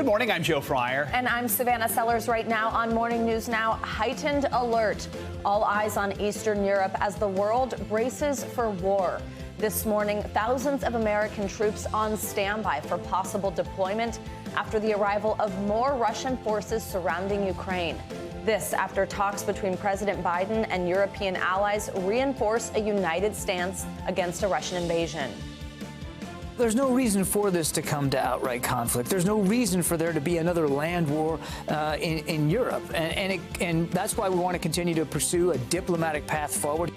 Good morning, I'm Joe Fryer. And I'm Savannah Sellers. Right now on Morning News Now, heightened alert. All eyes on Eastern Europe as the world braces for war. This morning, thousands of American troops on standby for possible deployment after the arrival of more Russian forces surrounding Ukraine. This after talks between President Biden and European allies reinforce a united stance against a Russian invasion. There's no reason for this to come to outright conflict. There's no reason for there to be another land war in Europe. And that's why we want to continue to pursue a diplomatic path forward.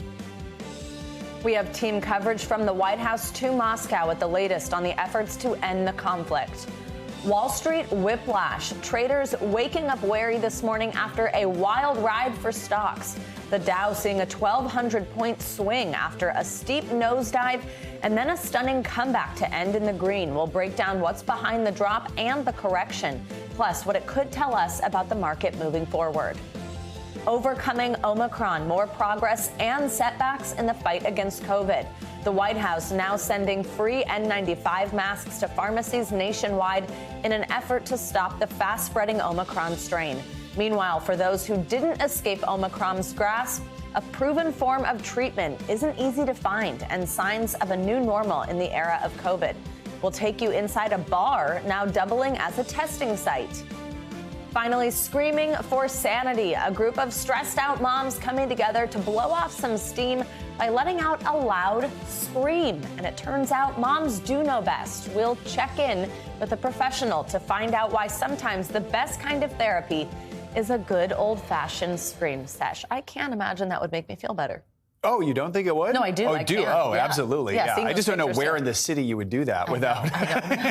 We have team coverage from the White House to Moscow with the latest on the efforts to end the conflict. Wall Street whiplash. Traders waking up wary this morning after a wild ride for stocks. The Dow seeing a 1,200-point swing after a steep nosedive and then a stunning comeback to end in the green. We'll break down what's behind the drop and the correction, plus what it could tell us about the market moving forward. Overcoming Omicron, more progress and setbacks in the fight against COVID. The White House now sending free N95 masks to pharmacies nationwide in an effort to stop the fast-spreading Omicron strain. Meanwhile, for those who didn't escape Omicron's grasp, a proven form of treatment isn't easy to find, and signs of a new normal in the era of COVID. We'll take you inside a bar now doubling as a testing site. Finally, screaming for sanity. A group of stressed out moms coming together to blow off some steam by letting out a loud scream. And it turns out moms do know best. We'll check in with a professional to find out why sometimes the best kind of therapy is a good old-fashioned scream sesh. I can't imagine that would make me feel better. Oh, you don't think it would? No, I do. Oh, I do? can. Oh, yeah. absolutely. Yeah. I just don't know where in the city you would do that without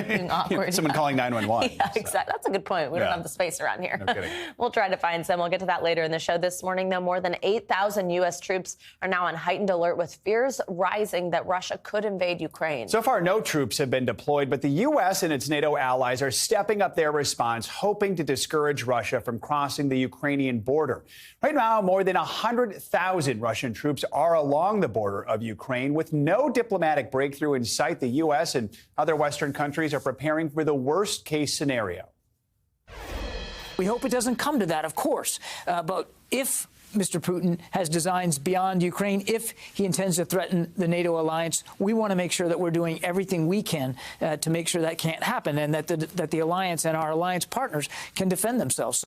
being awkward. Someone calling 911. Yeah, exactly. That's a good point. We don't have the space around here. No kidding. We'll try to find some. We'll get to that later in the show. This morning, though, more than 8,000 U.S. troops are now on heightened alert with fears rising that Russia could invade Ukraine. So far, no troops have been deployed, but the U.S. and its NATO allies are stepping up their response, hoping to discourage Russia from crossing the Ukrainian border. Right now, more than 100,000 Russian troops are along the border of Ukraine. With no diplomatic breakthrough in sight, the U.S. and other Western countries are preparing for the worst-case scenario. We hope it doesn't come to that, of course. But if Mr. Putin has designs beyond Ukraine, if he intends to threaten the NATO alliance, we want to make sure that we're doing everything we can to make sure that can't happen and that the alliance and our alliance partners can defend themselves.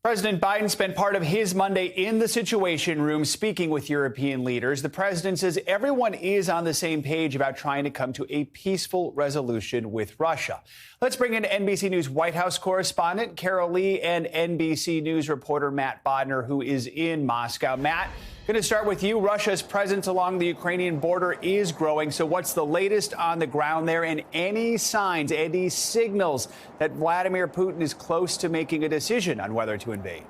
President Biden spent part of his Monday in the Situation Room speaking with European leaders. The president says everyone is on the same page about trying to come to a peaceful resolution with Russia. Let's bring in NBC News White House correspondent Carol Lee and NBC News reporter Matt Bodner, who is in Moscow. Matt, going to start with you. Russia's presence along the Ukrainian border is growing. So what's the latest on the ground there, and any signs, any signals that Vladimir Putin is close to making a decision on whether to invade?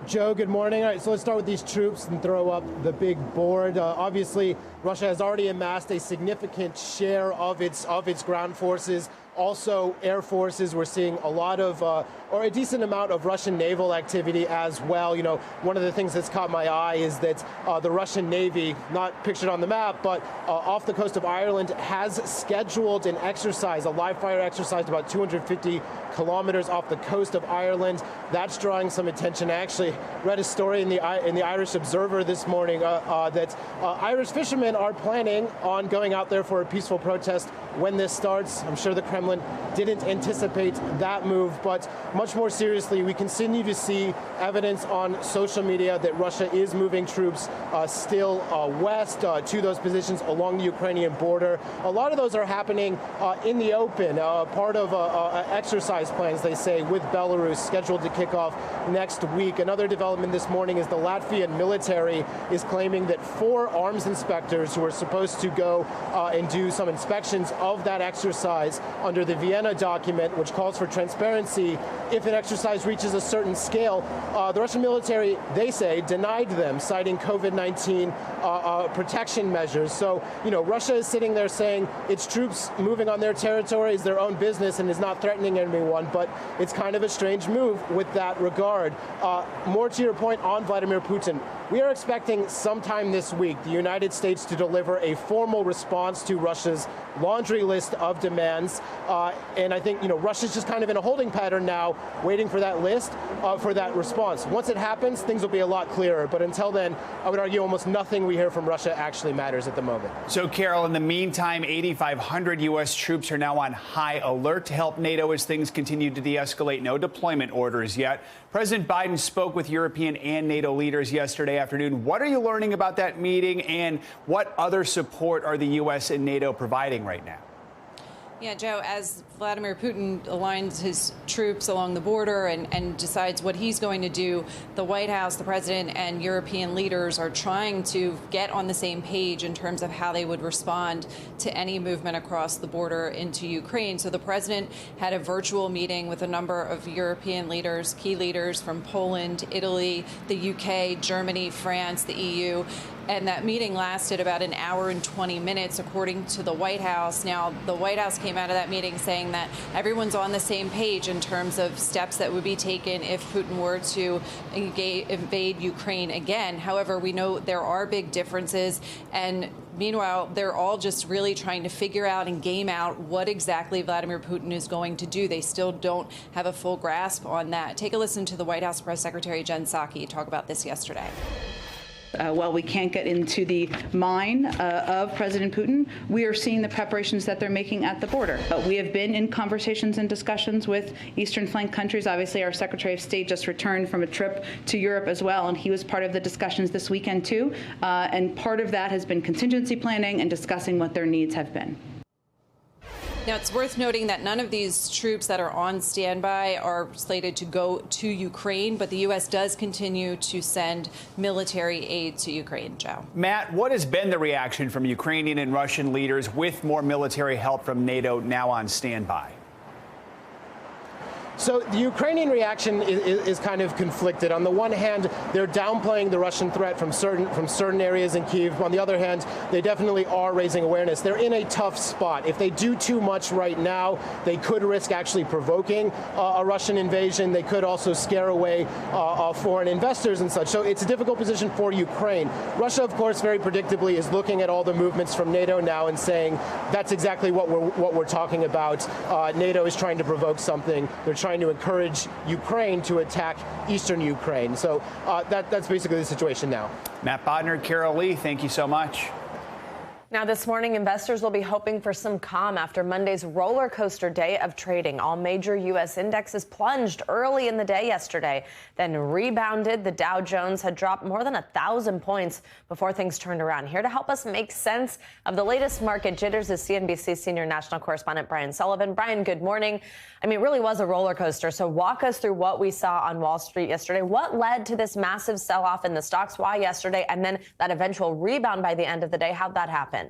Joe, good morning. All right, so let's start with these troops and throw up the big board. Obviously, Russia has already amassed a significant share of its ground forces. Also, air forces, we're seeing a lot of, or a decent amount of Russian naval activity as well. You know, one of the things that's caught my eye is that the Russian Navy, not pictured on the map, but off the coast of Ireland, has scheduled an exercise, a live fire exercise about 250 kilometers off the coast of Ireland. That's drawing some attention. I actually read a story in the Irish Observer this morning that Irish fishermen are planning on going out there for a peaceful protest when this starts. I'm sure the Kremlin didn't anticipate that move, but much more seriously, we continue to see evidence on social media that Russia is moving troops still west to those positions along the Ukrainian border. A lot of those are happening in the open, part of exercise plans, they say, with Belarus scheduled to kick off next week. Another development this morning is the Latvian military is claiming that 4 arms inspectors who are supposed to go and do some inspections of that exercise under the Vienna document, which calls for transparency, if an exercise reaches a certain scale, the Russian military, they say, denied them, citing COVID-19 protection measures. So, you know, Russia is sitting there saying its troops moving on their territory is their own business and is not threatening anyone, but it's kind of a strange move with that regard. More to your point on Vladimir Putin, we are expecting sometime this week the United States to deliver a formal response to Russia's launch laundry list of demands. And I think, Russia's just kind of in a holding pattern now, waiting for that list, for that response. Once it happens, things will be a lot clearer. But until then, I would argue almost nothing we hear from Russia actually matters at the moment. So, Carol, in the meantime, 8,500 U.S. troops are now on high alert to help NATO as things continue to de-escalate. No deployment orders yet. President Biden spoke with European and NATO leaders yesterday afternoon. What are you learning about that meeting, and what other support are the U.S. and NATO providing right now? Yeah, Joe, as Vladimir Putin aligns his troops along the border and decides what he's going to do, the White House, the president, and European leaders are trying to get on the same page in terms of how they would respond to any movement across the border into Ukraine. So the president had a virtual meeting with a number of European leaders, key leaders from Poland, Italy, the UK, Germany, France, the EU. And that meeting lasted about an hour and 20 minutes, according to the White House. Now, the White House came out of that meeting saying that everyone's on the same page in terms of steps that would be taken if Putin were to invade Ukraine again. However, we know there are big differences. And meanwhile, they're all just really trying to figure out and game out what exactly Vladimir Putin is going to do. They still don't have a full grasp on that. Take a listen to the White House Press Secretary Jen Psaki talk about this yesterday. While we can't get into the mind of President Putin, we are seeing the preparations that they're making at the border. We have been in conversations and discussions with Eastern flank countries. Obviously, our Secretary of State just returned from a trip to Europe as well, and he was part of the discussions this weekend, too. And part of that has been contingency planning and discussing what their needs have been. Now, it's worth noting that none of these troops that are on standby are slated to go to Ukraine, but the U.S. does continue to send military aid to Ukraine, Joe. Matt, what has been the reaction from Ukrainian and Russian leaders with more military help from NATO now on standby? So the Ukrainian reaction is kind of conflicted. On the one hand, they're downplaying the Russian threat from certain areas in Kyiv. On the other hand, they definitely are raising awareness. They're in a tough spot. If they do too much right now, they could risk actually provoking a Russian invasion. They could also scare away foreign investors and such. So it's a difficult position for Ukraine. Russia, of course, very predictably is looking at all the movements from NATO now and saying that's exactly what we're talking about. NATO is trying to provoke something. They're trying to encourage Ukraine to attack eastern Ukraine. So that's basically the situation now. Matt Bodnar, Carol Lee, thank you so much. Now, this morning, investors will be hoping for some calm after Monday's roller coaster day of trading. All major U.S. indexes plunged early in the day yesterday, then rebounded. The Dow Jones had dropped more than 1,000 points before things turned around. Here to help us make sense of the latest market jitters is CNBC senior national correspondent Brian Sullivan. Brian, good morning. I mean, it really was a roller coaster. So walk us through what we saw on Wall Street yesterday. What led to this massive sell-off in the stocks? Why yesterday? And then that eventual rebound by the end of the day. How'd that happen?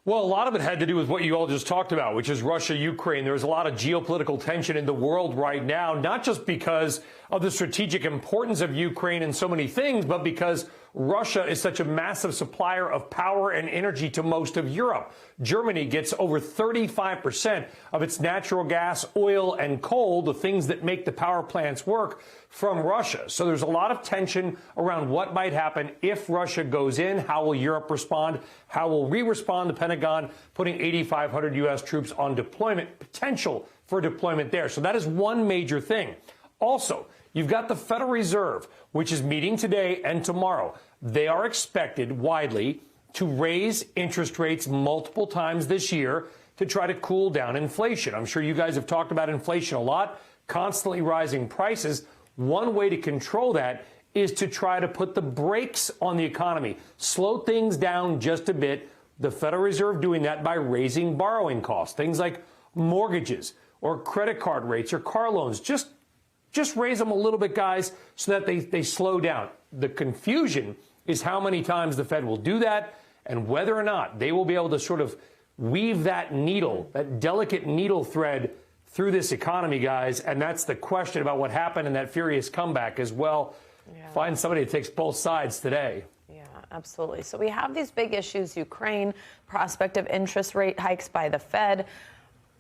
Well, a lot of it had to do with what you all just talked about, which is Russia, Ukraine. There's a lot of geopolitical tension in the world right now, not just because of the strategic importance of Ukraine and so many things, but because Russia is such a massive supplier of power and energy to most of Europe. Germany gets over 35% of its natural gas, oil, and coal, the things that make the power plants work, from Russia. So there's a lot of tension around what might happen if Russia goes in. How will Europe respond? How will we respond? The Pentagon putting 8,500 U.S. troops on deployment, potential for deployment there. So that is one major thing. Also, you've got the Federal Reserve, which is meeting today and tomorrow. They are expected widely to raise interest rates multiple times this year to try to cool down inflation. I'm sure you guys have talked about inflation a lot, constantly rising prices. One way to control that is to try to put the brakes on the economy, slow things down just a bit. The Federal Reserve doing that by raising borrowing costs, things like mortgages or credit card rates or car loans. Just raise them a little bit, guys, so that they slow down. The confusion is how many times the Fed will do that and whether or not they will be able to sort of weave that needle, that delicate needle thread through this economy, guys. And that's the question about what happened in that furious comeback as well. Yeah. Find somebody that takes both sides today. Yeah, absolutely. So we have these big issues, Ukraine, prospect of interest rate hikes by the Fed.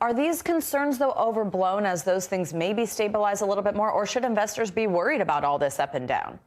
Are these concerns, though, overblown as those things maybe stabilize a little bit more, or should investors be worried about all this up and down?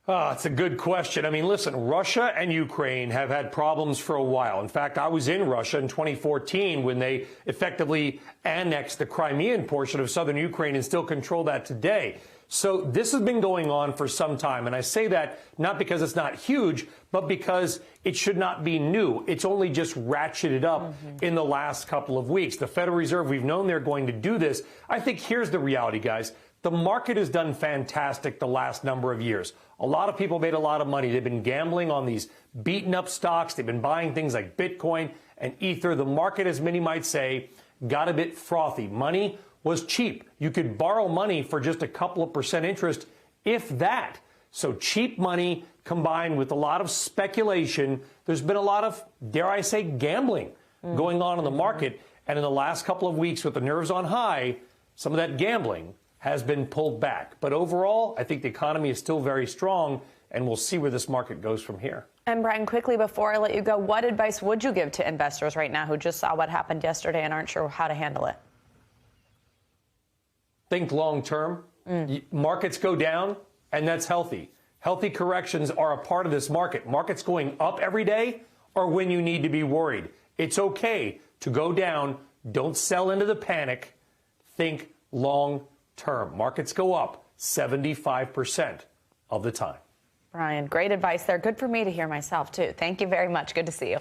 It's a good question. I mean, listen, Russia and Ukraine have had problems for a while. In fact, I was in Russia in 2014 when they effectively annexed the Crimean portion of southern Ukraine and still control that today. So this has been going on for some time. And I say that not because it's not huge, but because it should not be new. It's only just ratcheted up in the last couple of weeks. The Federal Reserve, we've known they're going to do this. I think here's the reality, guys. The market has done fantastic the last number of years. A lot of people made a lot of money. They've been gambling on these beaten up stocks. They've been buying things like Bitcoin and Ether. The market, as many might say, got a bit frothy. Money was cheap. You could borrow money for just a couple of % interest, if that. So cheap money combined with a lot of speculation. There's been a lot of, dare I say, gambling going on in the market. And in the last couple of weeks with the nerves on high, some of that gambling has been pulled back. But overall, I think the economy is still very strong, and we'll see where this market goes from here. And Brian, quickly before I let you go, what advice would you give to investors right now who just saw what happened yesterday and aren't sure how to handle it? Think long term. Markets go down, and that's healthy. Healthy corrections are a part of this market. Markets going up every day are when you need to be worried. It's okay to go down. Don't sell into the panic. Think long term. Markets go up 75% of the time. Brian, great advice there. Good for me to hear myself, too. Thank you very much. Good to see you.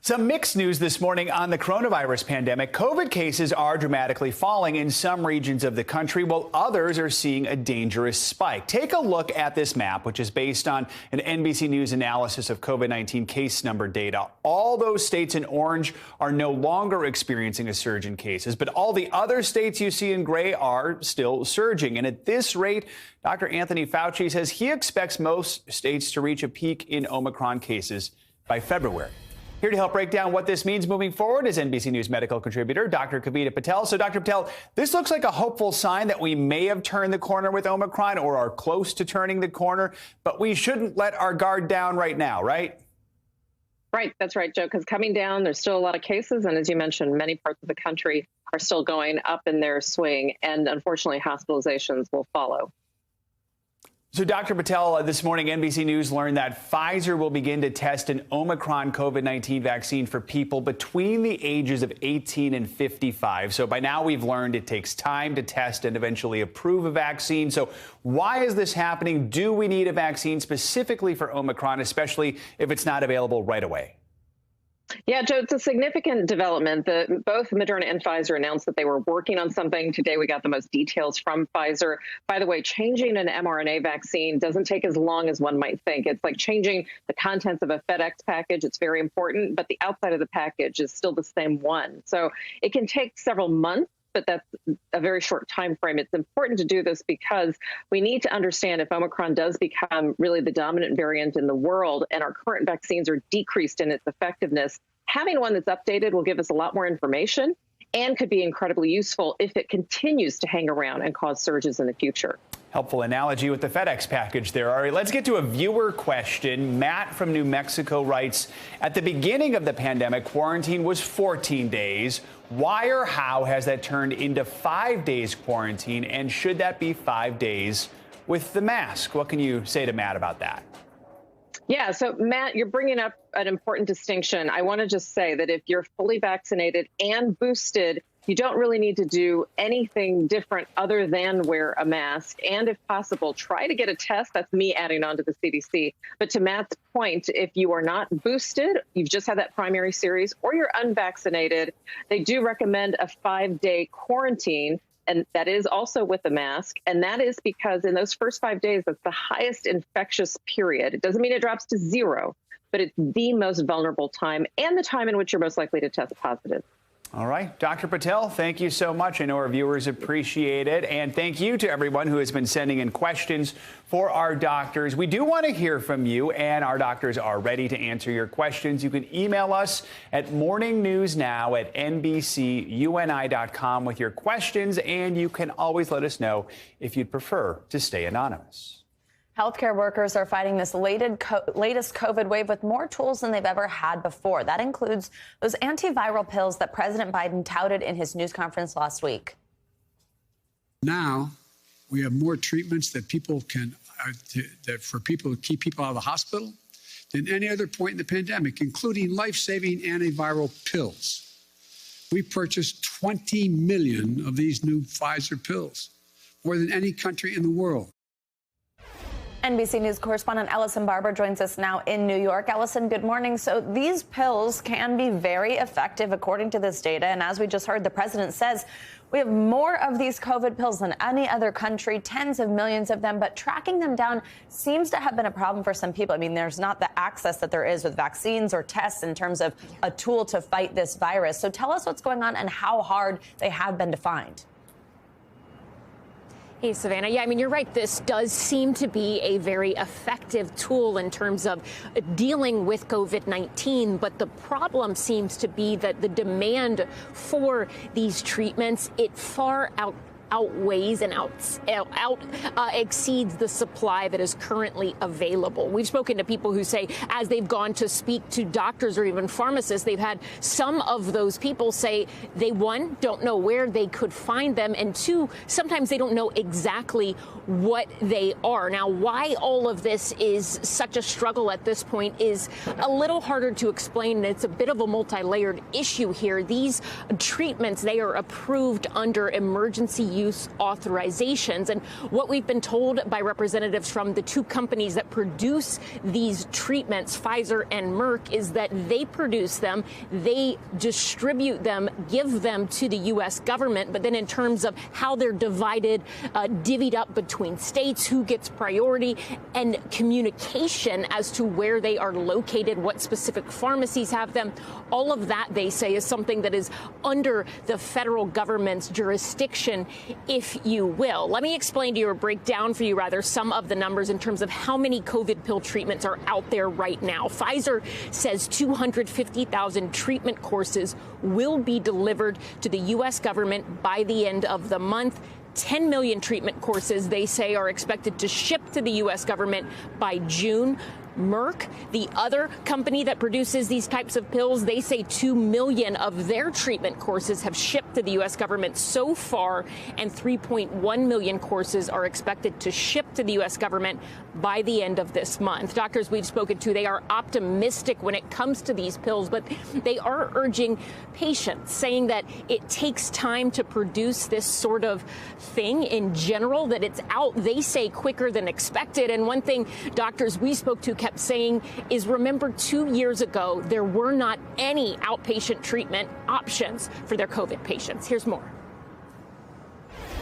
Some mixed news this morning on the coronavirus pandemic. COVID cases are dramatically falling in some regions of the country, while others are seeing a dangerous spike. Take a look at this map, which is based on an NBC News analysis of COVID-19 case number data. All those states in orange are no longer experiencing a surge in cases, but all the other states you see in gray are still surging. And at this rate, Dr. Anthony Fauci says he expects most states to reach a peak in Omicron cases by February. Here to help break down what this means moving forward is NBC News medical contributor Dr. Kavita Patel. So, Dr. Patel, this looks like a hopeful sign that we may have turned the corner with Omicron or are close to turning the corner, but we shouldn't let our guard down right now, right? Right. That's right, Joe, because coming down, there's still a lot of cases. And as you mentioned, many parts of the country are still going up in their swing. And unfortunately, hospitalizations will follow. So, Dr. Patel, this morning, NBC News learned that Pfizer will begin to test an Omicron COVID-19 vaccine for people between the ages of 18 and 55. So by now we've learned it takes time to test and eventually approve a vaccine. So why is this happening? Do we need a vaccine specifically for Omicron, especially if it's not available right away? Yeah, Joe, it's a significant development. Both Moderna and Pfizer announced that they were working on something. Today, we got the most details from Pfizer. By the way, changing an mRNA vaccine doesn't take as long as one might think. It's like changing the contents of a FedEx package. It's very important, but the outside of the package is still the same one. So it can take several months, but that's a very short time frame. It's important to do this because we need to understand if Omicron does become really the dominant variant in the world and our current vaccines are decreased in its effectiveness, having one that's updated will give us a lot more information and could be incredibly useful if it continues to hang around and cause surges in the future. Helpful analogy with the FedEx package there. All right, let's get to a viewer question. Matt from New Mexico writes, at the beginning of the pandemic, quarantine was 14 days. Why or how has that turned into 5 days quarantine? And should that be 5 days with the mask? What can you say to Matt about that? Yeah, so Matt, you're bringing up an important distinction. I want to just say that if you're fully vaccinated and boosted, you don't really need to do anything different other than wear a mask. And if possible, try to get a test. That's me adding on to the CDC. But to Matt's point, if you are not boosted, you've just had that primary series, or you're unvaccinated, they do recommend a 5-day quarantine. And that is also with a mask. And that is because in those first 5 days, that's the highest infectious period. It doesn't mean it drops to zero, but it's the most vulnerable time and the time in which you're most likely to test positive. All right. Dr. Patel, thank you so much. I know our viewers appreciate it. And thank you to everyone who has been sending in questions for our doctors. We do want to hear from you, and our doctors are ready to answer your questions. You can email us at morningnewsnow@nbcuni.com with your questions, and you can always let us know if you'd prefer to stay anonymous. Healthcare workers are fighting this latest COVID wave with more tools than they've ever had before. That includes those antiviral pills that President Biden touted in his news conference last week. Now we have more treatments that people can for people to keep people out of the hospital than any other point in the pandemic, including life-saving antiviral pills. We purchased 20 million of these new Pfizer pills, more than any country in the world. NBC News correspondent Ellison Barber joins us now in New York. Ellison, good morning. So these pills can be very effective according to this data. And as we just heard, the president says we have more of these COVID pills than any other country, tens of millions of them. But tracking them down seems to have been a problem for some people. I mean, there's not the access that there is with vaccines or tests in terms of a tool to fight this virus. So tell us what's going on and how hard they have been to find. Hey, Savannah. Yeah, I mean, you're right. This does seem to be a very effective tool in terms of dealing with COVID-19. But the problem seems to be that the demand for these treatments, it far outweighs and exceeds the supply that is currently available. We've spoken to people who say as they've gone to speak to doctors or even pharmacists, they've had some of those people say they, one, don't know where they could find them, and two, sometimes they don't know exactly what they are. Now, why all of this is such a struggle at this point is a little harder to explain. It's a bit of a multi-layered issue here. These treatments, they are approved under emergency use authorizations. And what we've been told by representatives from the two companies that produce these treatments, Pfizer and Merck, is that they produce them, they distribute them, give them to the U.S. government. But then in terms of how they're divided, divvied up between states, who gets priority, and communication as to where they are located, what specific pharmacies have them, all of that, they say, is something that is under the federal government's jurisdiction, if you will. Let me explain to you, or break down for you rather, some of the numbers in terms of how many COVID pill treatments are out there right now. Pfizer says 250,000 treatment courses will be delivered to the U.S. government by the end of the month. 10 million treatment courses, they say, are expected to ship to the U.S. government by June. Merck, the other company that produces these types of pills, they say 2 million of their treatment courses have shipped to the U.S. government so far, and 3.1 million courses are expected to ship to the U.S. government by the end of this month. Doctors we've spoken to, they are optimistic when it comes to these pills, but they are urging patience, saying that it takes time to produce this sort of thing in general, that it's out, they say, quicker than expected. And one thing doctors we spoke to kept saying is, remember, 2 years ago, there were not any outpatient treatment options for their COVID patients. Here's more.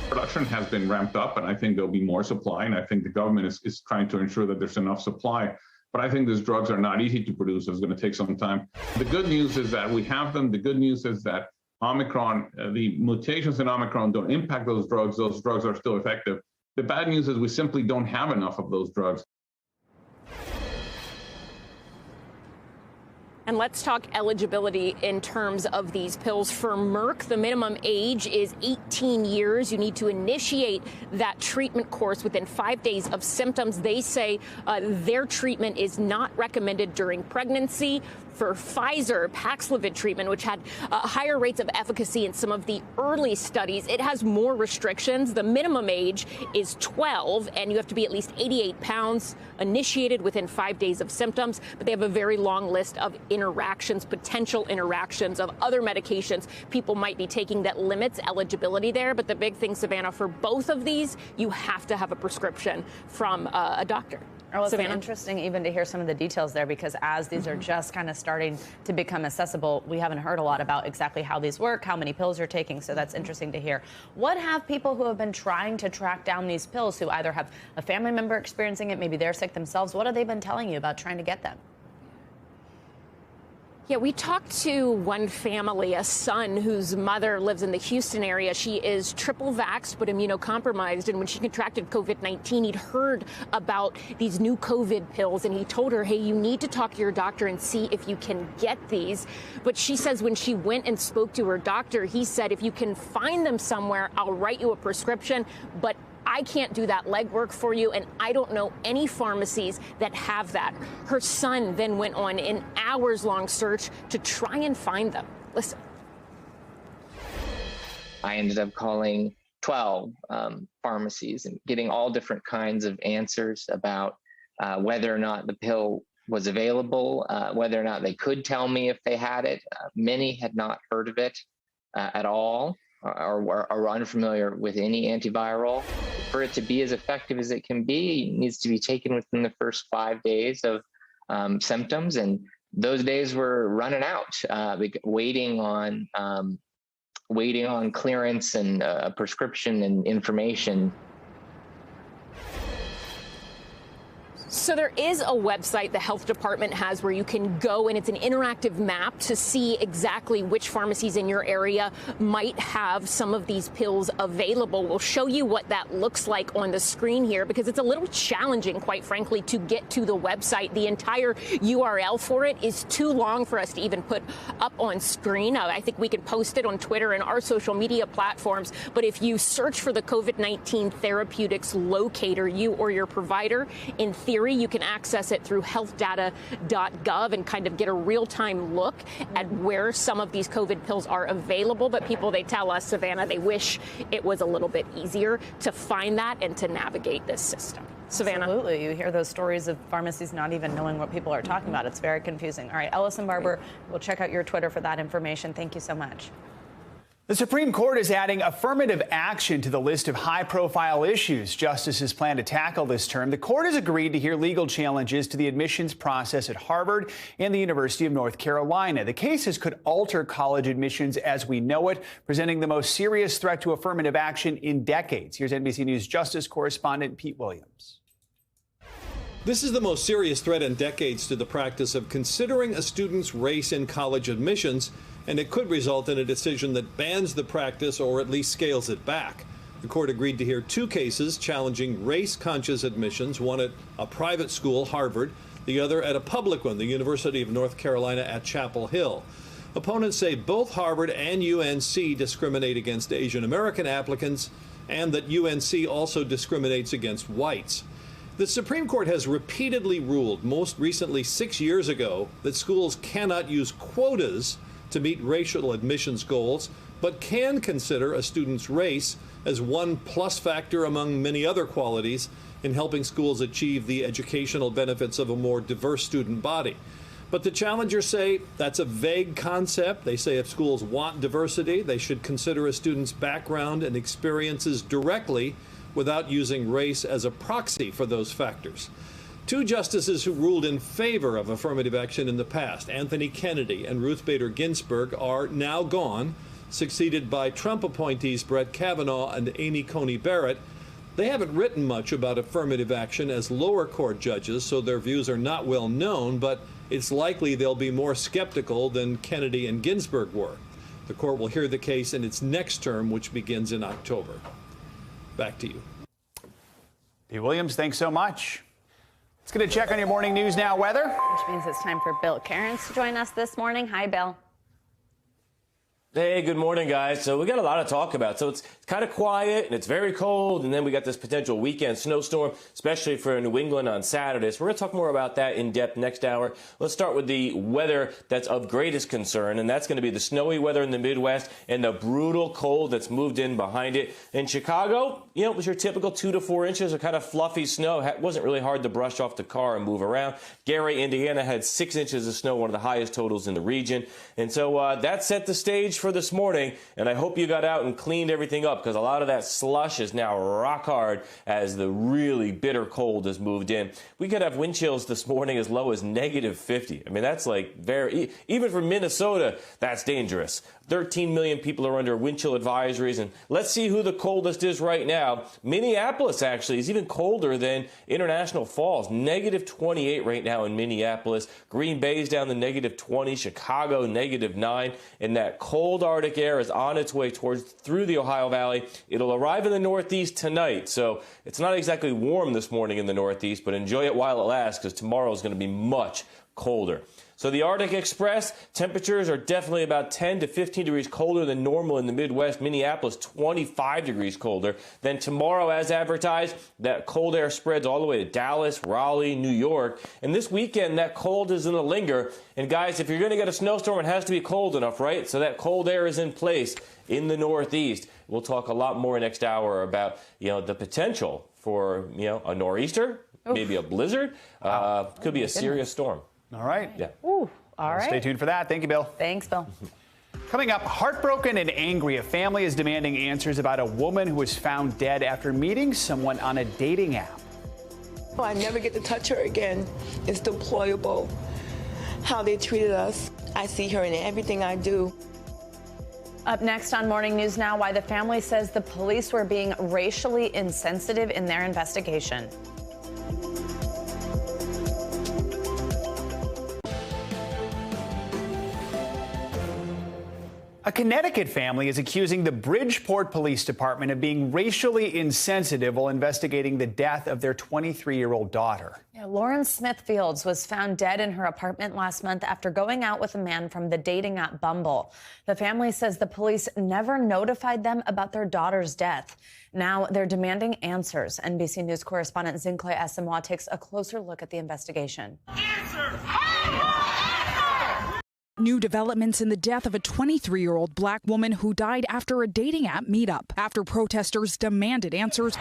Production has been ramped up, and I think there'll be more supply, and I think the government is trying to ensure that there's enough supply. But I think these drugs are not easy to produce. It's going to take some time. The good news is that we have them. The good news is that Omicron, the mutations in Omicron don't impact those drugs. Those drugs are still effective. The bad news is we simply don't have enough of those drugs. And let's talk eligibility in terms of these pills. For Merck, the minimum age is 18 years. You need to initiate that treatment course within 5 days of symptoms. They say their treatment is not recommended during pregnancy. For Pfizer, Paxlovid treatment, which had higher rates of efficacy in some of the early studies, it has more restrictions. The minimum age is 12, and you have to be at least 88 pounds, initiated within 5 days of symptoms. But they have a very long list of interactions, potential interactions of other medications people might be taking that limits eligibility there. But the big thing, Savannah, for both of these, you have to have a prescription from a doctor. Well, it's interesting even to hear some of the details there, because as these are just kind of starting to become accessible, we haven't heard a lot about exactly how these work, how many pills you're taking. So that's interesting to hear. What have people who have been trying to track down these pills, who either have a family member experiencing it, maybe they're sick themselves, what have they been telling you about trying to get them? Yeah, we talked to one family, a son whose mother lives in the Houston area. She is triple vaxxed but immunocompromised. And when she contracted COVID-19, he'd heard about these new COVID pills. And he told her, hey, you need to talk to your doctor and see if you can get these. But she says when she went and spoke to her doctor, he said, if you can find them somewhere, I'll write you a prescription. But I can't do that legwork for you, and I don't know any pharmacies that have that. Her son then went on an hours-long search to try and find them. Listen. I ended up calling 12 pharmacies and getting all different kinds of answers about whether or not the pill was available, whether or not they could tell me if they had it. Many had not heard of it at all, or are unfamiliar with any antiviral. For it to be as effective as it can be, it needs to be taken within the first 5 days of symptoms, and those days were running out, waiting on clearance and prescription and information. So there is a website the health department has where you can go, and it's an interactive map to see exactly which pharmacies in your area might have some of these pills available. We'll show you what that looks like on the screen here, because it's a little challenging, quite frankly, to get to the website. The entire URL for it is too long for us to even put up on screen. I think we can post it on Twitter and our social media platforms. But if you search for the COVID-19 therapeutics locator, you or your provider, in theory, you can access it through healthdata.gov and kind of get a real-time look at where some of these COVID pills are available. But people, they tell us, Savannah, they wish it was a little bit easier to find that and to navigate this system. Savannah. Absolutely. You hear those stories of pharmacies not even knowing what people are talking about. It's very confusing. All right, Ellison Barber, we'll check out your Twitter for that information. Thank you so much. The Supreme Court is adding affirmative action to the list of high-profile issues justices plan to tackle this term. The court has agreed to hear legal challenges to the admissions process at Harvard and the University of North Carolina. The cases could alter college admissions as we know it, presenting the most serious threat to affirmative action in decades. Here's NBC News Justice correspondent Pete Williams. This is the most serious threat in decades to the practice of considering a student's race in college admissions, and it could result in a decision that bans the practice or at least scales it back. The court agreed to hear two cases challenging race-conscious admissions, one at a private school, Harvard, the other at a public one, the University of North Carolina at Chapel Hill. Opponents say both Harvard and UNC discriminate against Asian American applicants, and that UNC also discriminates against whites. The Supreme Court has repeatedly ruled, most recently 6 years ago, that schools cannot use quotas to meet racial admissions goals, but can consider a student's race as one plus factor among many other qualities in helping schools achieve the educational benefits of a more diverse student body. But the challengers say that's a vague concept. They say if schools want diversity, they should consider a student's background and experiences directly without using race as a proxy for those factors. Two justices who ruled in favor of affirmative action in the past, Anthony Kennedy and Ruth Bader Ginsburg, are now gone, succeeded by Trump appointees Brett Kavanaugh and Amy Coney Barrett. They haven't written much about affirmative action as lower court judges, so their views are not well known, but it's likely they'll be more skeptical than Kennedy and Ginsburg were. The court will hear the case in its next term, which begins in October. Back to you. Pete Williams, thanks so much. Let's get a check on your morning news now weather. Which means it's time for Bill Cairns to join us this morning. Hi, Bill. Hey, good morning, guys. So we got a lot to talk about. So it's kind of quiet and it's very cold. And then we got this potential weekend snowstorm, especially for New England on Saturday. So we're going to talk more about that in depth next hour. Let's start with the weather that's of greatest concern. And that's going to be the snowy weather in the Midwest and the brutal cold that's moved in behind it. In Chicago, you know, it was your typical 2 to 4 inches of kind of fluffy snow. It wasn't really hard to brush off the car and move around. Gary, Indiana had 6 inches of snow, one of the highest totals in the region. And so that set the stage for this morning, and I hope you got out and cleaned everything up, because a lot of that slush is now rock hard as the really bitter cold has moved in. We could have wind chills this morning as low as -50. I mean, that's like even for Minnesota, that's dangerous. 13 million people are under wind chill advisories, and let's see who the coldest is right now. Minneapolis actually is even colder than International Falls. -28 right now in Minneapolis. Green Bay's down to -20. Chicago -9. And that cold Arctic air is on its way through the Ohio Valley. It'll arrive in the Northeast tonight, so it's not exactly warm this morning in the Northeast, but enjoy it while it lasts, because tomorrow is going to be much colder. So the Arctic Express, temperatures are definitely about 10 to 15 degrees colder than normal in the Midwest. Minneapolis, 25 degrees colder. Then tomorrow, as advertised, that cold air spreads all the way to Dallas, Raleigh, New York. And this weekend, that cold is going to linger. And guys, if you're going to get a snowstorm, it has to be cold enough, right? So that cold air is in place in the Northeast. We'll talk a lot more next hour about, the potential for, a nor'easter, maybe a blizzard. Could be a serious storm. All right. Yeah. Ooh, all right. Stay tuned for that. Thank you, Bill. Thanks, Bill. Coming up, heartbroken and angry, a family is demanding answers about a woman who was found dead after meeting someone on a dating app. Oh, I never get to touch her again. It's deplorable how they treated us. I see her in everything I do. Up next on Morning News Now, why the family says the police were being racially insensitive in their investigation. A Connecticut family is accusing the Bridgeport Police Department of being racially insensitive while investigating the death of their 23-year-old daughter. Lauren Smithfields was found dead in her apartment last month after going out with a man from the dating app Bumble. The family says the police never notified them about their daughter's death. Now they're demanding answers. NBC News correspondent Zincle Asamoah takes a closer look at the investigation. Answer! New developments in the death of a 23-year-old black woman who died after a dating app meetup after protesters demanded answers.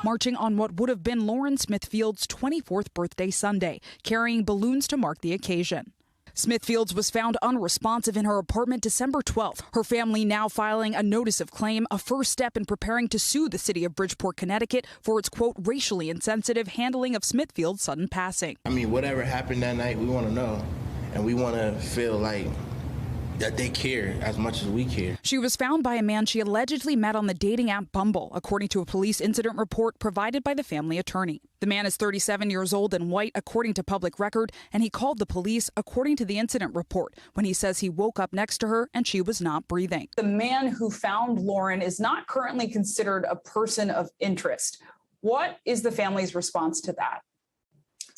Marching on what would have been Lauren Smithfield's 24th birthday Sunday, carrying balloons to mark the occasion. Smithfields was found unresponsive in her apartment December 12th. Her family now filing a notice of claim, a first step in preparing to sue the city of Bridgeport, Connecticut for its, quote, racially insensitive handling of Smithfield's sudden passing. I mean, whatever happened that night, we want to know, and we want to feel like that they care as much as we care. She was found by a man she allegedly met on the dating app Bumble, according to a police incident report provided by the family attorney. The man is 37 years old and white, according to public record, and he called the police, according to the incident report, when he says he woke up next to her and she was not breathing. The man who found Lauren is not currently considered a person of interest. What is the family's response to that?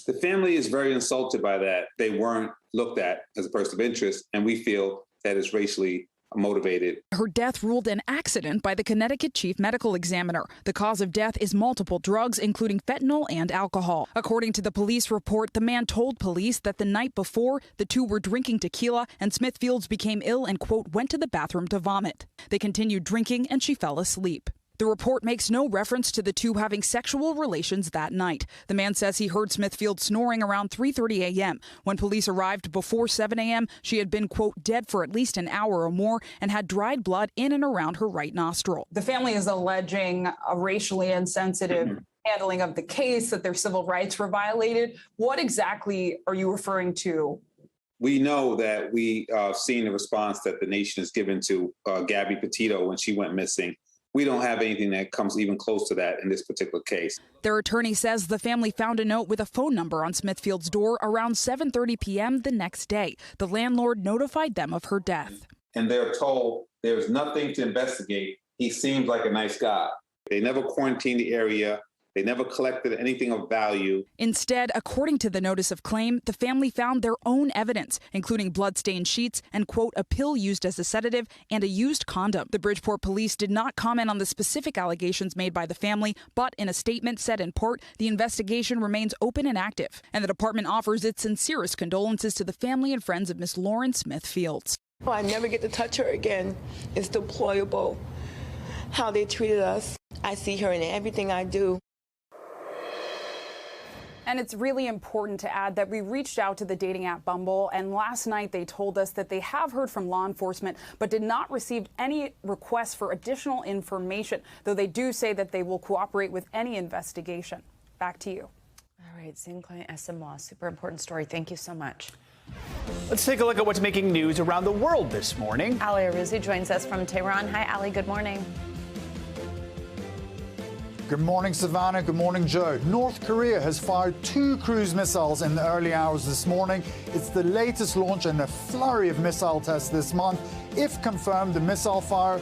The family is very insulted by that. They weren't looked at as a person of interest, and we feel that is racially motivated. Her death ruled an accident by the Connecticut chief medical examiner. The cause of death is multiple drugs, including fentanyl and alcohol. According to the police report, the man told police that the night before, the two were drinking tequila and Smithfields became ill and, quote, went to the bathroom to vomit. They continued drinking and she fell asleep. The report makes no reference to the two having sexual relations that night. The man says he heard Smithfield snoring around 3:30 a.m. When police arrived before 7 a.m., she had been, quote, dead for at least an hour or more and had dried blood in and around her right nostril. The family is alleging a racially insensitive handling of the case, that their civil rights were violated. What exactly are you referring to? We know that we seen the response that the nation has given to Gabby Petito when she went missing. We don't have anything that comes even close to that in this particular case. Their attorney says the family found a note with a phone number on Smithfield's door around 7:30 p.m. the next day. The landlord notified them of her death. And they're told there's nothing to investigate. He seems like a nice guy. They never quarantined the area. They never collected anything of value. Instead, according to the notice of claim, the family found their own evidence, including blood-stained sheets and, quote, a pill used as a sedative and a used condom. The Bridgeport police did not comment on the specific allegations made by the family, but in a statement said in part, the investigation remains open and active, and the department offers its sincerest condolences to the family and friends of Miss Lauren Smithfields. Oh, I never get to touch her again. It's deplorable how they treated us. I see her in everything I do. And it's really important to add that we reached out to the dating app Bumble, and last night they told us that they have heard from law enforcement but did not receive any requests for additional information, though they do say that they will cooperate with any investigation. Back to you. All right, Zincle Asamoah, super important story. Thank you so much. Let's take a look at what's making news around the world this morning. Ali Arouzi joins us from Tehran. Hi, Ali. Good morning. Good morning, Savannah. Good morning, Joe. North Korea has fired 2 cruise missiles in the early hours this morning. It's the latest launch in a flurry of missile tests this month. If confirmed, the missile fired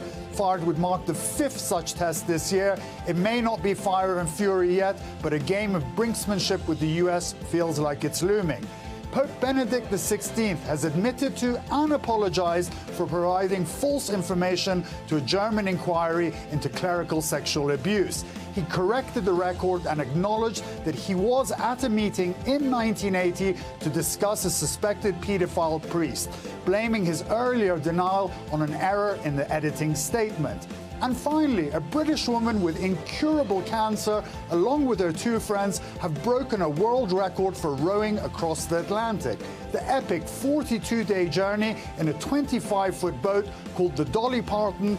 would mark the 5th such test this year. It may not be fire and fury yet, but a game of brinksmanship with the U.S. feels like it's looming. Pope Benedict XVI has admitted to and apologized for providing false information to a German inquiry into clerical sexual abuse. He corrected the record and acknowledged that he was at a meeting in 1980 to discuss a suspected pedophile priest, blaming his earlier denial on an error in the editing statement. And finally, a British woman with incurable cancer, along with her 2 friends, have broken a world record for rowing across the Atlantic. The epic 42-day journey in a 25-foot boat called the Dolly Parton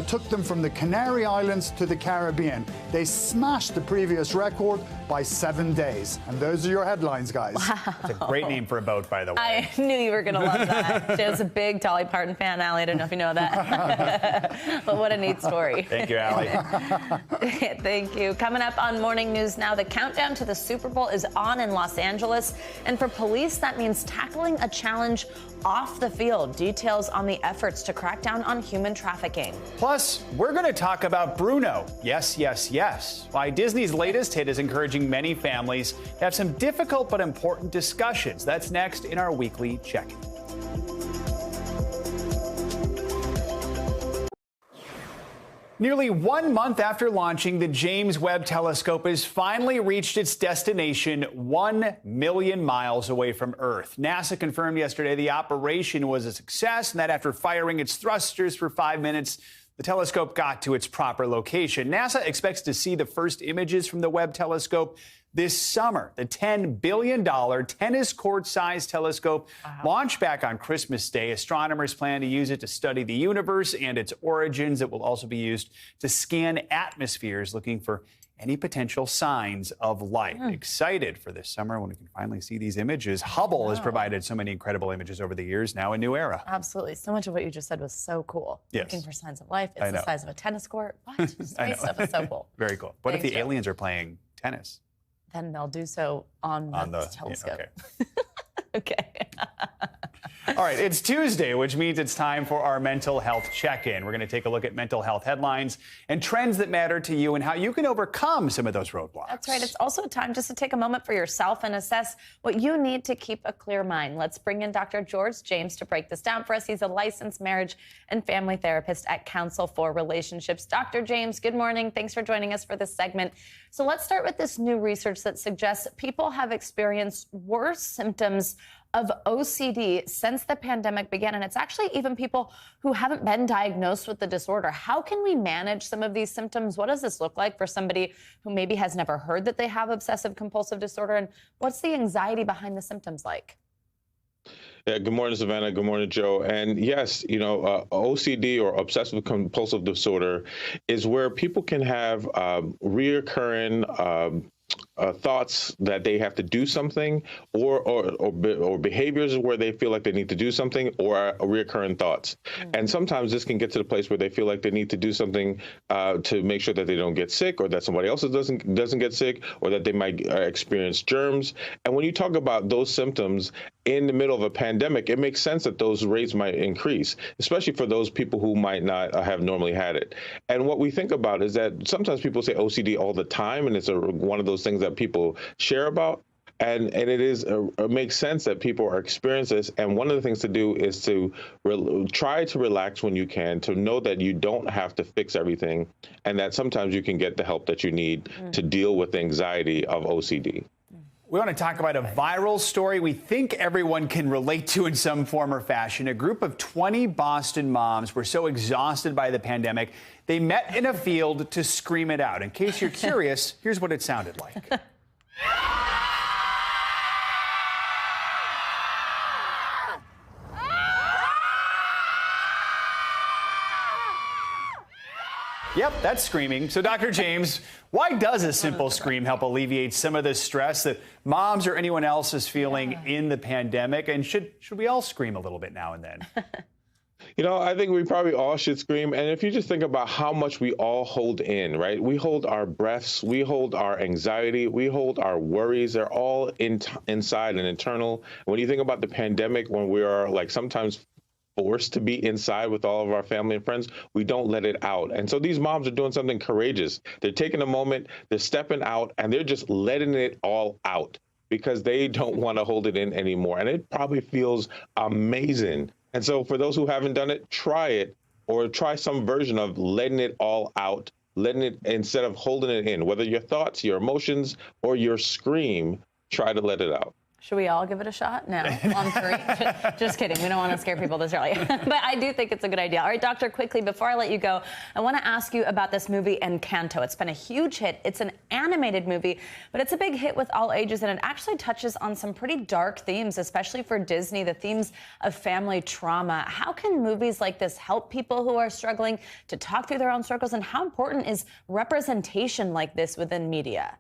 took them from the Canary Islands to the Caribbean. They smashed the previous record by 7 days. And those are your headlines, guys. Wow. It's a great name for a boat, by the way. I knew you were going to love that. Joe's a big Dolly Parton fan, Allie. I don't know if you know that. But what a neat story. Thank you, Allie. Thank you. Coming up on Morning News Now, the countdown to the Super Bowl is on in Los Angeles. And for police, that means tackling a challenge off the field. Details on the efforts to crack down on human trafficking. Plus, we're going to talk about Bruno. Yes, yes, yes. Why Disney's latest hit is encouraging many families to have some difficult but important discussions. That's next in our weekly check-in. Nearly 1 month after launching, the James Webb Telescope has finally reached its destination 1 million miles away from Earth. NASA confirmed yesterday the operation was a success and that after firing its thrusters for 5 minutes, the telescope got to its proper location. NASA expects to see the first images from the Webb telescope this summer. The $10 billion tennis court-sized telescope launched back on Christmas Day. Astronomers plan to use it to study the universe and its origins. It will also be used to scan atmospheres, looking for any potential signs of life. Excited for this summer when we can finally see these images. Hubble has provided so many incredible images over the years. Now a new era. Absolutely. So much of what you just said was so cool. Yes. Looking for signs of life. It's the size of a tennis court. What? Space stuff is so cool. Very cool. What if Thanks, the Joe. aliens are playing tennis? Then they'll do so on the telescope. Yeah, okay. Okay. All right, it's Tuesday, which means it's time for our mental health check-in. We're going to take a look at mental health headlines and trends that matter to you and how you can overcome some of those roadblocks. That's right. It's also time just to take a moment for yourself and assess what you need to keep a clear mind. Let's bring in Dr. George James to break this down for us. He's a licensed marriage and family therapist at Counsel for Relationships. Dr. James, good morning. Thanks for joining us for this segment. So let's start with this new research that suggests people have experienced worse symptoms of OCD since the pandemic began. And it's actually even people who haven't been diagnosed with the disorder. How can we manage some of these symptoms? What does this look like for somebody who maybe has never heard that they have obsessive compulsive disorder? And what's the anxiety behind the symptoms like? Yeah, good morning, Savannah. Good morning, Joe. And yes, OCD or obsessive compulsive disorder is where people can have reoccurring thoughts that they have to do something or behaviors where they feel like they need to do something or recurring thoughts. And sometimes this can get to the place where they feel like they need to do something to make sure that they don't get sick or that somebody else doesn't get sick or that they might experience germs. And when you talk about those symptoms in the middle of a pandemic, it makes sense that those rates might increase, especially for those people who might not have normally had it. And what we think about is that sometimes people say OCD all the time, and it's one of those things that people share about. And it makes sense that people are experiencing this. And one of the things to do is to try to relax when you can, to know that you don't have to fix everything, and that sometimes you can get the help that you need to deal with the anxiety of OCD. We want to talk about a viral story we think everyone can relate to in some form or fashion. A group of 20 Boston moms were so exhausted by the pandemic, they met in a field to scream it out. In case you're curious, here's what it sounded like. Yep, that's screaming. So, Dr. James, why does a simple scream help alleviate some of the stress that moms or anyone else is feeling in the pandemic? And should we all scream a little bit now and then? I think we probably all should scream. And if you just think about how much we all hold in, right? We hold our breaths, we hold our anxiety, we hold our worries. They're all inside and internal. When you think about the pandemic, when we are like sometimes forced to be inside with all of our family and friends, we don't let it out. And so these moms are doing something courageous. They're taking a moment, they're stepping out, and they're just letting it all out because they don't want to hold it in anymore. And it probably feels amazing. And so for those who haven't done it, try it, or try some version of letting it all out, letting it, instead of holding it in, whether your thoughts, your emotions, or your scream, try to let it out. Should we all give it a shot? No, on 3. Just kidding. We don't want to scare people this early. But I do think it's a good idea. All right, Doctor, quickly, before I let you go, I want to ask you about this movie, Encanto. It's been a huge hit. It's an animated movie, but it's a big hit with all ages, and it actually touches on some pretty dark themes, especially for Disney, the themes of family trauma. How can movies like this help people who are struggling to talk through their own struggles, and how important is representation like this within media?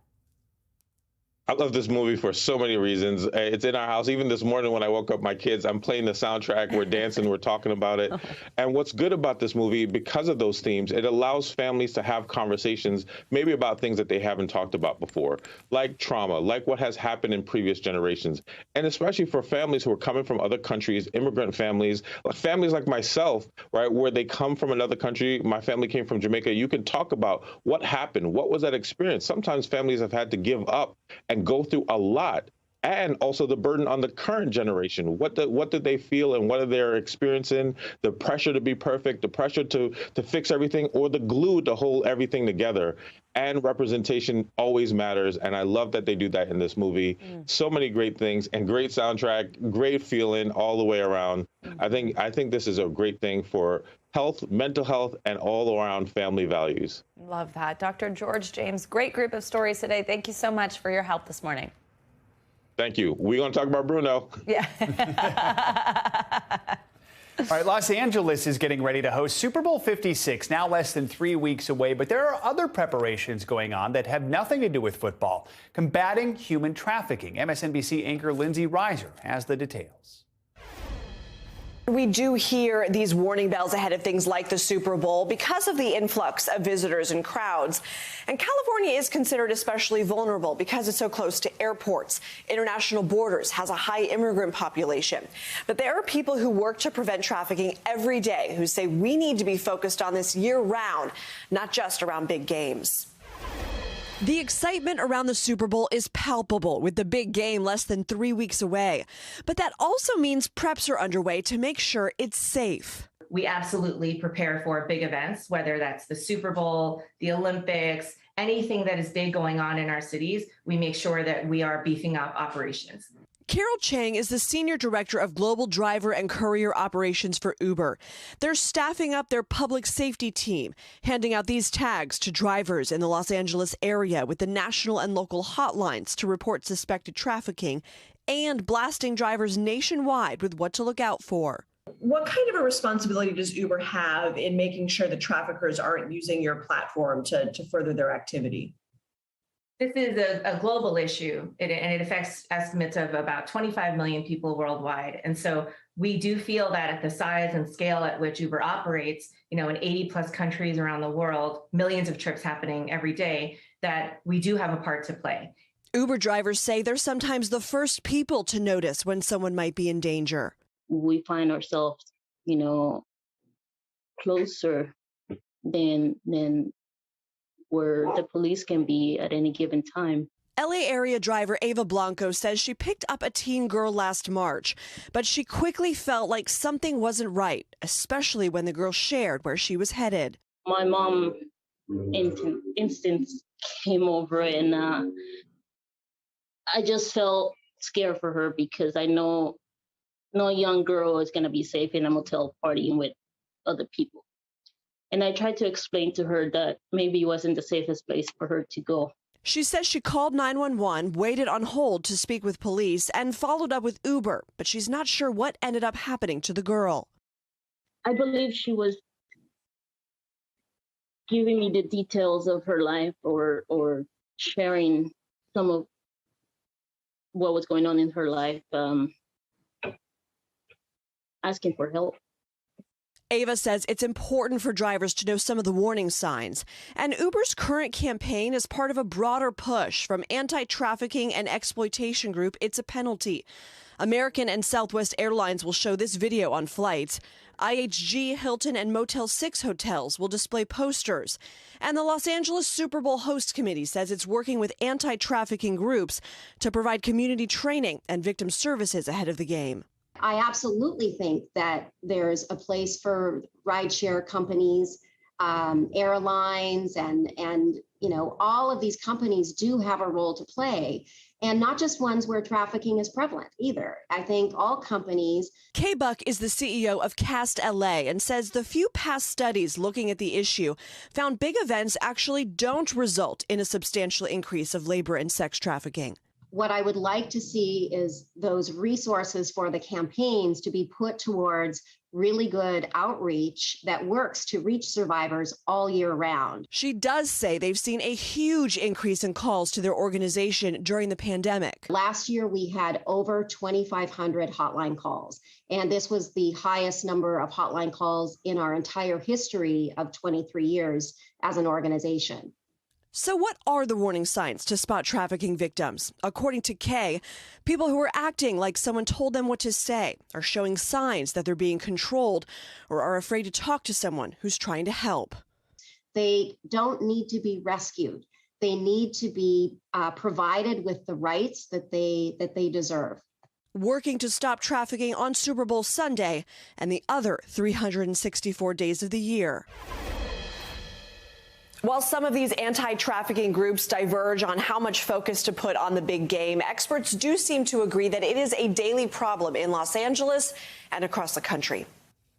I love this movie for so many reasons. It's in our house. Even this morning when I woke up my kids, I'm playing the soundtrack, we're dancing, we're talking about it. And what's good about this movie, because of those themes, it allows families to have conversations maybe about things that they haven't talked about before, like trauma, like what has happened in previous generations. And especially for families who are coming from other countries, immigrant families like myself, right, where they come from another country. My family came from Jamaica. You can talk about what happened. What was that experience? Sometimes families have had to give up and go through a lot, and also the burden on the current generation. What did they feel and what are they experiencing? The pressure to be perfect, the pressure to fix everything, or the glue to hold everything together. And representation always matters, and I love that they do that in this movie. So many great things and great soundtrack, great feeling all the way around. I think this is a great thing for health, mental health, and all around family values. Love that. Dr. George James, great group of stories today. Thank you so much for your help this morning. Thank you. We're going to talk about Bruno. Yeah. All right, Los Angeles is getting ready to host Super Bowl 56, now less than 3 weeks away. But there are other preparations going on that have nothing to do with football. Combating human trafficking. MSNBC anchor Lindsay Reiser has the details. We do hear these warning bells ahead of things like the Super Bowl because of the influx of visitors and crowds. And California is considered especially vulnerable because it's so close to airports. International borders, has a high immigrant population. But there are people who work to prevent trafficking every day who say we need to be focused on this year-round, not just around big games. The excitement around the Super Bowl is palpable with the big game less than 3 weeks away. But that also means preps are underway to make sure it's safe. We absolutely prepare for big events, whether that's the Super Bowl, the Olympics, anything that is big going on in our cities. We make sure that we are beefing up operations. Carol Chang is the Senior Director of Global Driver and Courier Operations for Uber. They're staffing up their public safety team, handing out these tags to drivers in the Los Angeles area with the national and local hotlines to report suspected trafficking, and blasting drivers nationwide with what to look out for. What kind of a responsibility does Uber have in making sure that traffickers aren't using your platform to further their activity? This is a global issue, and it affects estimates of about 25 million people worldwide. And so we do feel that at the size and scale at which Uber operates, in 80 plus countries around the world, millions of trips happening every day, that we do have a part to play. Uber drivers say they're sometimes the first people to notice when someone might be in danger. We find ourselves, closer than where the police can be at any given time. LA area driver Ava Blanco says she picked up a teen girl last March, but she quickly felt like something wasn't right, especially when the girl shared where she was headed. My mom, in instance, came over, and I just felt scared for her because I know no young girl is going to be safe in a motel partying with other people. And I tried to explain to her that maybe it wasn't the safest place for her to go. She says she called 911, waited on hold to speak with police, and followed up with Uber, but she's not sure what ended up happening to the girl. I believe she was giving me the details of her life or sharing some of what was going on in her life, asking for help. Ava says it's important for drivers to know some of the warning signs. And Uber's current campaign is part of a broader push from anti-trafficking and exploitation group It's a Penalty. American and Southwest Airlines will show this video on flights. IHG, Hilton, and Motel 6 hotels will display posters. And the Los Angeles Super Bowl Host Committee says it's working with anti-trafficking groups to provide community training and victim services ahead of the game. I absolutely think that there's a place for rideshare companies, airlines, and all of these companies do have a role to play. And not just ones where trafficking is prevalent either. I think all companies. Kay Buck is the CEO of Cast LA and says the few past studies looking at the issue found big events actually don't result in a substantial increase of labor and sex trafficking. What I would like to see is those resources for the campaigns to be put towards really good outreach that works to reach survivors all year round. She does say they've seen a huge increase in calls to their organization during the pandemic. Last year, we had over 2,500 hotline calls, and this was the highest number of hotline calls in our entire history of 23 years as an organization. So what are the warning signs to spot trafficking victims? According to Kay, people who are acting like someone told them what to say, are showing signs that they're being controlled, or are afraid to talk to someone who's trying to help. They don't need to be rescued. They need to be provided with the rights that they deserve. Working to stop trafficking on Super Bowl Sunday and the other 364 days of the year. While some of these anti-trafficking groups diverge on how much focus to put on the big game, experts do seem to agree that it is a daily problem in Los Angeles and across the country.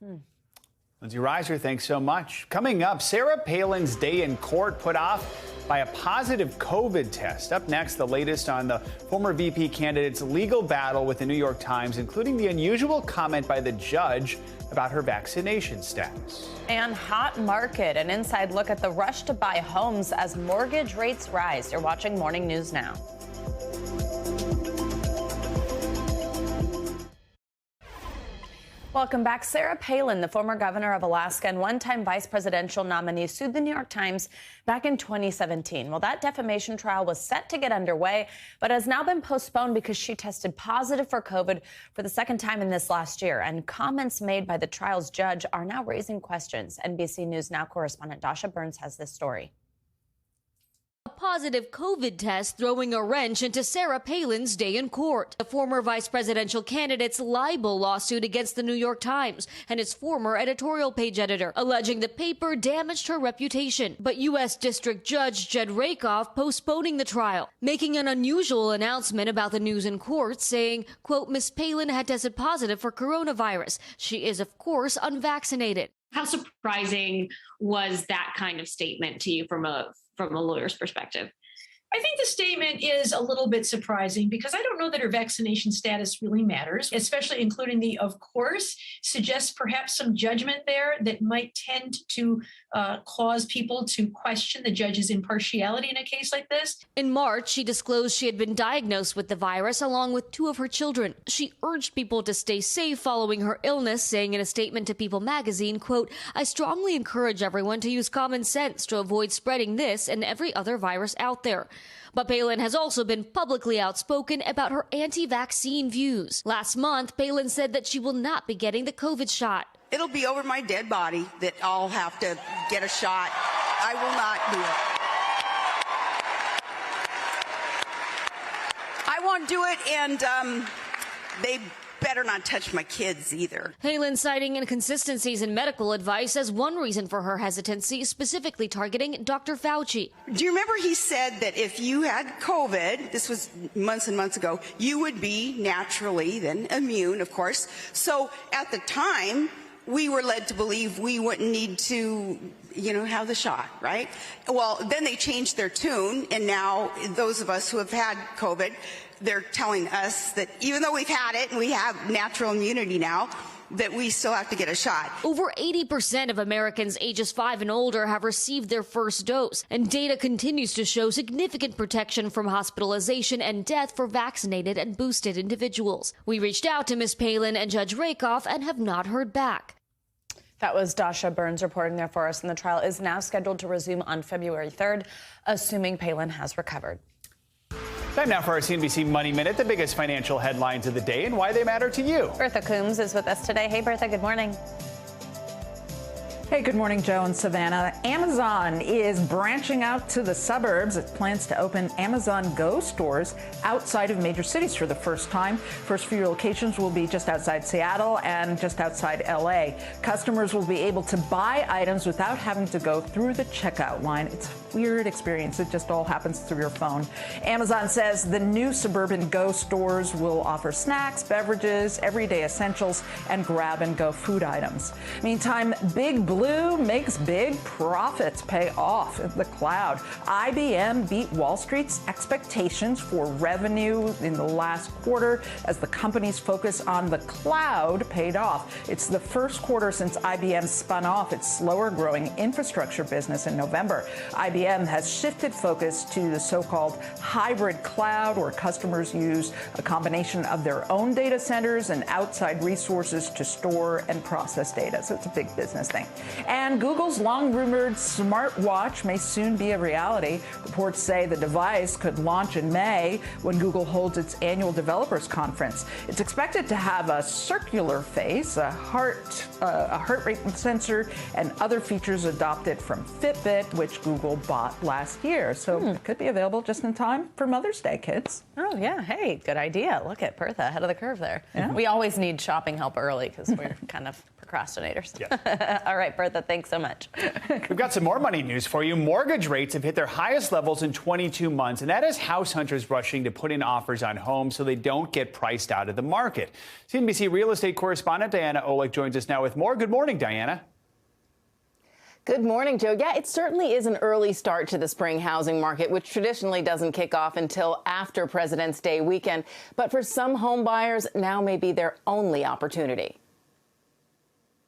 Lindsay Reiser, thanks so much. Coming up, Sarah Palin's day in court put off by a positive COVID test. Up next, the latest on the former VP candidate's legal battle with the New York Times, including the unusual comment by the judge about her vaccination status. And hot market, an inside look at the rush to buy homes as mortgage rates rise. You're watching Morning News Now. Welcome back. Sarah Palin, the former governor of Alaska and one-time vice presidential nominee, sued the New York Times back in 2017. Well, that defamation trial was set to get underway, but has now been postponed because she tested positive for COVID for the second time in this last year. And comments made by the trial's judge are now raising questions. NBC News Now correspondent Dasha Burns has this story. A positive COVID test throwing a wrench into Sarah Palin's day in court. The former vice presidential candidate's libel lawsuit against the New York Times and its former editorial page editor, alleging the paper damaged her reputation. But U.S. District Judge Judd Rakoff postponing the trial, making an unusual announcement about the news in court, saying, quote, Ms. Palin had tested positive for coronavirus. She is, of course, unvaccinated. How surprising was that kind of statement to you from a lawyer's perspective? I think the statement is a little bit surprising because I don't know that her vaccination status really matters, especially including the of course, suggests perhaps some judgment there that might tend to cause people to question the judge's impartiality in a case like this. In March, she disclosed she had been diagnosed with the virus along with 2 of her children. She urged people to stay safe following her illness, saying in a statement to People magazine, quote, I strongly encourage everyone to use common sense to avoid spreading this and every other virus out there. But Palin has also been publicly outspoken about her anti-vaccine views. Last month, Palin said that she will not be getting the COVID shot. It'll be over my dead body that I'll have to get a shot. I will not do it. I won't do it, and they better not touch my kids either. Palin citing inconsistencies in medical advice as one reason for her hesitancy, specifically targeting Dr. Fauci. Do you remember he said that if you had COVID, this was months and months ago, you would be naturally then immune, of course. So at the time, we were led to believe we wouldn't need to, have the shot, right? Well, then they changed their tune, and now those of us who have had COVID, they're telling us that even though we've had it and we have natural immunity now, that we still have to get a shot. Over 80% of Americans ages 5 and older have received their first dose, and data continues to show significant protection from hospitalization and death for vaccinated and boosted individuals. We reached out to Ms. Palin and Judge Rakoff and have not heard back. That was Dasha Burns reporting there for us, and the trial is now scheduled to resume on February 3rd, assuming Palin has recovered. Time now for our CNBC Money Minute, the biggest financial headlines of the day and why they matter to you. Bertha Coombs is with us today. Hey, Bertha, good morning. Hey, good morning, Joe and Savannah. Amazon is branching out to the suburbs. It plans to open Amazon Go stores outside of major cities for the first time. First few locations will be just outside Seattle and just outside LA. Customers will be able to buy items without having to go through the checkout line. It's a weird experience. It just all happens through your phone. Amazon says the new suburban Go stores will offer snacks, beverages, everyday essentials, and grab-and-go food items. Meantime, Big Blue makes big profits pay off in the cloud. IBM beat Wall Street's expectations for revenue in the last quarter as the company's focus on the cloud paid off. It's the first quarter since IBM spun off its slower-growing infrastructure business in November. IBM has shifted focus to the so-called hybrid cloud, where customers use a combination of their own data centers and outside resources to store and process data. So it's a big business thing. And Google's long-rumored smartwatch may soon be a reality. Reports say the device could launch in May when Google holds its annual developers conference. It's expected to have a circular face, a heart rate sensor, and other features adopted from Fitbit, which Google bought last year. So it could be available just in time for Mother's Day, kids. Oh, yeah. Hey, good idea. Look at Bertha, ahead of the curve there. Yeah. We always need shopping help early because we're kind of procrastinators. Yes. All right, Bertha, thanks so much. We've got some more money news for you. Mortgage rates have hit their highest levels in 22 months, and that is house hunters rushing to put in offers on homes so they don't get priced out of the market. CNBC real estate correspondent Diana Olick joins us now with more. Good morning, Diana. Good morning, Joe. Yeah, it certainly is an early start to the spring housing market, which traditionally doesn't kick off until after President's Day weekend. But for some home buyers, now may be their only opportunity.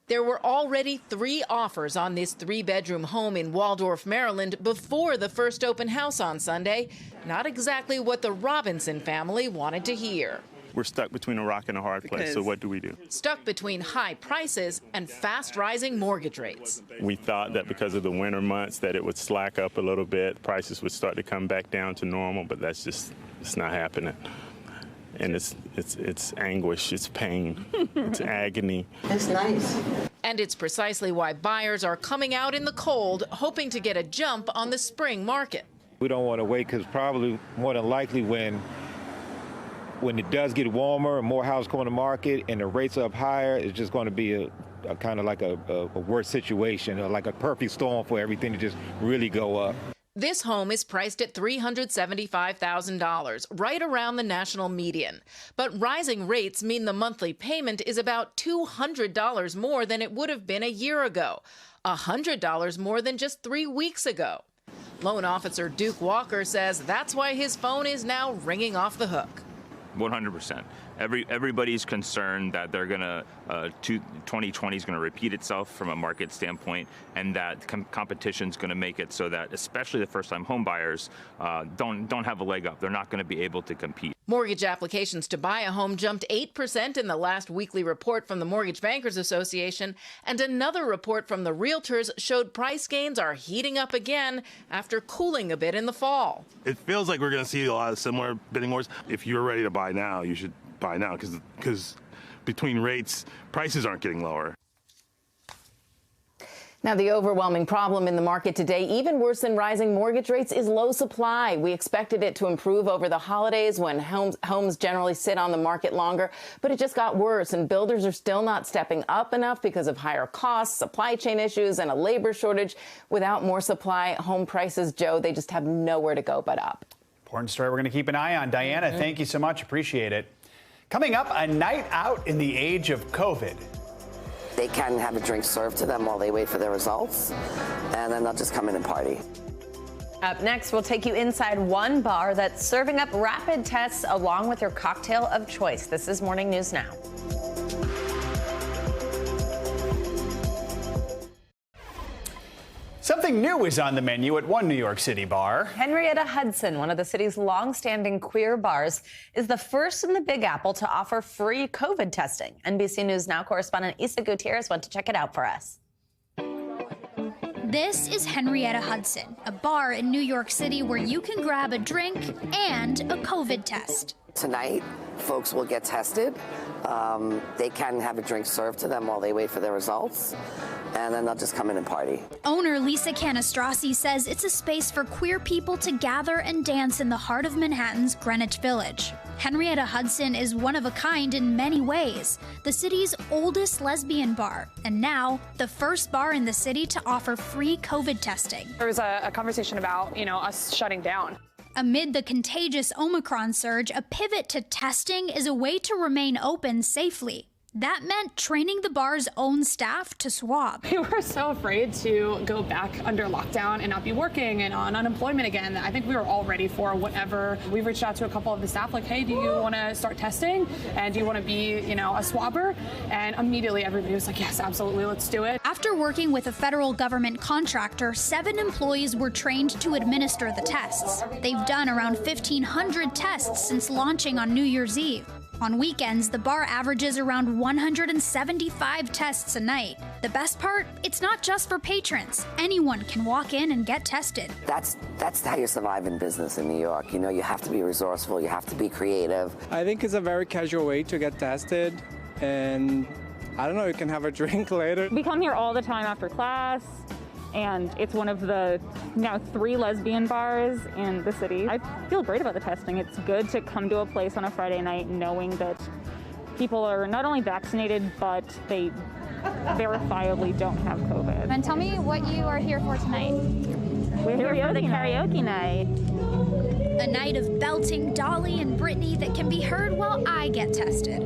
There were already 3 offers on this 3-bedroom home in Waldorf, Maryland before the first open house on Sunday. Not exactly what the Robinson family wanted to hear. We're stuck between a rock and a hard place, so what do we do? Stuck between high prices and fast rising mortgage rates. We thought that because of the winter months that it would slack up a little bit, prices would start to come back down to normal, but that's just, it's not happening. And it's anguish, it's pain, it's agony. It's nice. And it's precisely why buyers are coming out in the cold, hoping to get a jump on the spring market. We don't want to wait because probably more than likely when it does get warmer and more houses come on the market and the rates are up higher, it's just going to be a kind of like a worse situation, or like a perfect storm for everything to just really go up. This home is priced at $375,000, right around the national median. But rising rates mean the monthly payment is about $200 more than it would have been a year ago, $100 more than just 3 weeks ago. Loan officer Duke Walker says that's why his phone is now ringing off the hook. 100%. Everybody's concerned that they're gonna 2020 is gonna repeat itself from a market standpoint, and that competition's gonna make it so that especially the first-time home buyers don't have a leg up. They're not gonna be able to compete. Mortgage applications to buy a home jumped 8% in the last weekly report from the Mortgage Bankers Association, and another report from the Realtors showed price gains are heating up again after cooling a bit in the fall. It feels like we're going to see a lot of similar bidding wars. If you're ready to buy now, you should buy now because between rates, prices aren't getting lower. Now, the overwhelming problem in the market today, even worse than rising mortgage rates, is low supply. We expected it to improve over the holidays when homes generally sit on the market longer, but it just got worse, and builders are still not stepping up enough because of higher costs, supply chain issues, and a labor shortage. Without more supply, home prices, Joe, they just have nowhere to go but up. Important story we're going to keep an eye on. Diana, thank you so much. Appreciate it. Coming up, a night out in the age of COVID. They can have a drink served to them while they wait for their results, and then they'll just come in and party. Up next, we'll take you inside one bar that's serving up rapid tests along with your cocktail of choice. This is Morning News Now. Something new is on the menu at one New York City bar. Henrietta Hudson, one of the city's long-standing queer bars, is the first in the Big Apple to offer free COVID testing. NBC News Now correspondent Isa Gutierrez went to check it out for us. This is Henrietta Hudson, a bar in New York City where you can grab a drink and a COVID test. Tonight, folks will get tested. They can have a drink served to them while they wait for their results, and then they'll just come in and party. Owner Lisa Canastrasi says it's a space for queer people to gather and dance in the heart of Manhattan's Greenwich Village. Henrietta Hudson is one of a kind in many ways, the city's oldest lesbian bar, and now the first bar in the city to offer free COVID testing. There was a conversation about, us shutting down. Amid the contagious Omicron surge, a pivot to testing is a way to remain open safely. That meant training the bar's own staff to swab. We were so afraid to go back under lockdown and not be working and on unemployment again. I think we were all ready for whatever. We reached out to a couple of the staff like, hey, do you want to start testing? And do you want to be, a swabber? And immediately everybody was like, yes, absolutely, let's do it. After working with a federal government contractor, 7 employees were trained to administer the tests. They've done around 1,500 tests since launching on New Year's Eve. On weekends, the bar averages around 175 tests a night. The best part? It's not just for patrons. Anyone can walk in and get tested. That's how you survive in business in New York. You have to be resourceful, you have to be creative. I think it's a very casual way to get tested, and I don't know, you can have a drink later. We come here all the time after class, and it's one of the now 3 lesbian bars in the city. I feel great about the testing. It's good to come to a place on a Friday night knowing that people are not only vaccinated, but they verifiably don't have COVID. And tell me what you are here for tonight. We're here for the karaoke night. A night of belting Dolly and Brittany that can be heard while I get tested.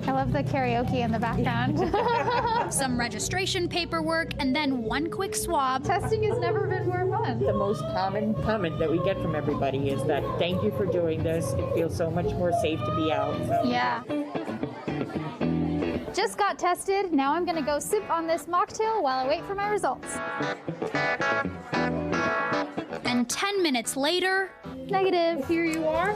I love the karaoke in the background. Some registration paperwork, and then one quick swab. Testing has never been more fun. The most common comment that we get from everybody is that thank you for doing this. It feels so much more safe to be out. Yeah. Just got tested. Now I'm going to go sip on this mocktail while I wait for my results. And 10 minutes later, negative. Here you are,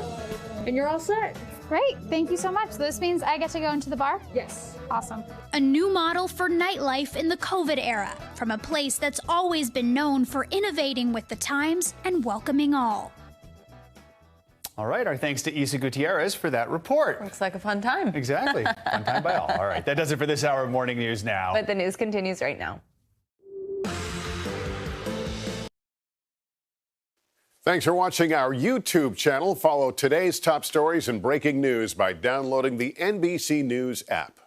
and you're all set. Great, thank you so much. This means I get to go into the bar? Yes. Awesome. A new model for nightlife in the COVID era, from a place that's always been known for innovating with the times and welcoming all. All right, our thanks to Isa Gutierrez for that report. Looks like a fun time. Exactly, fun time by all. All right, that does it for this hour of Morning News Now. But the news continues right now. Thanks for watching our YouTube channel. Follow today's top stories and breaking news by downloading the NBC News app.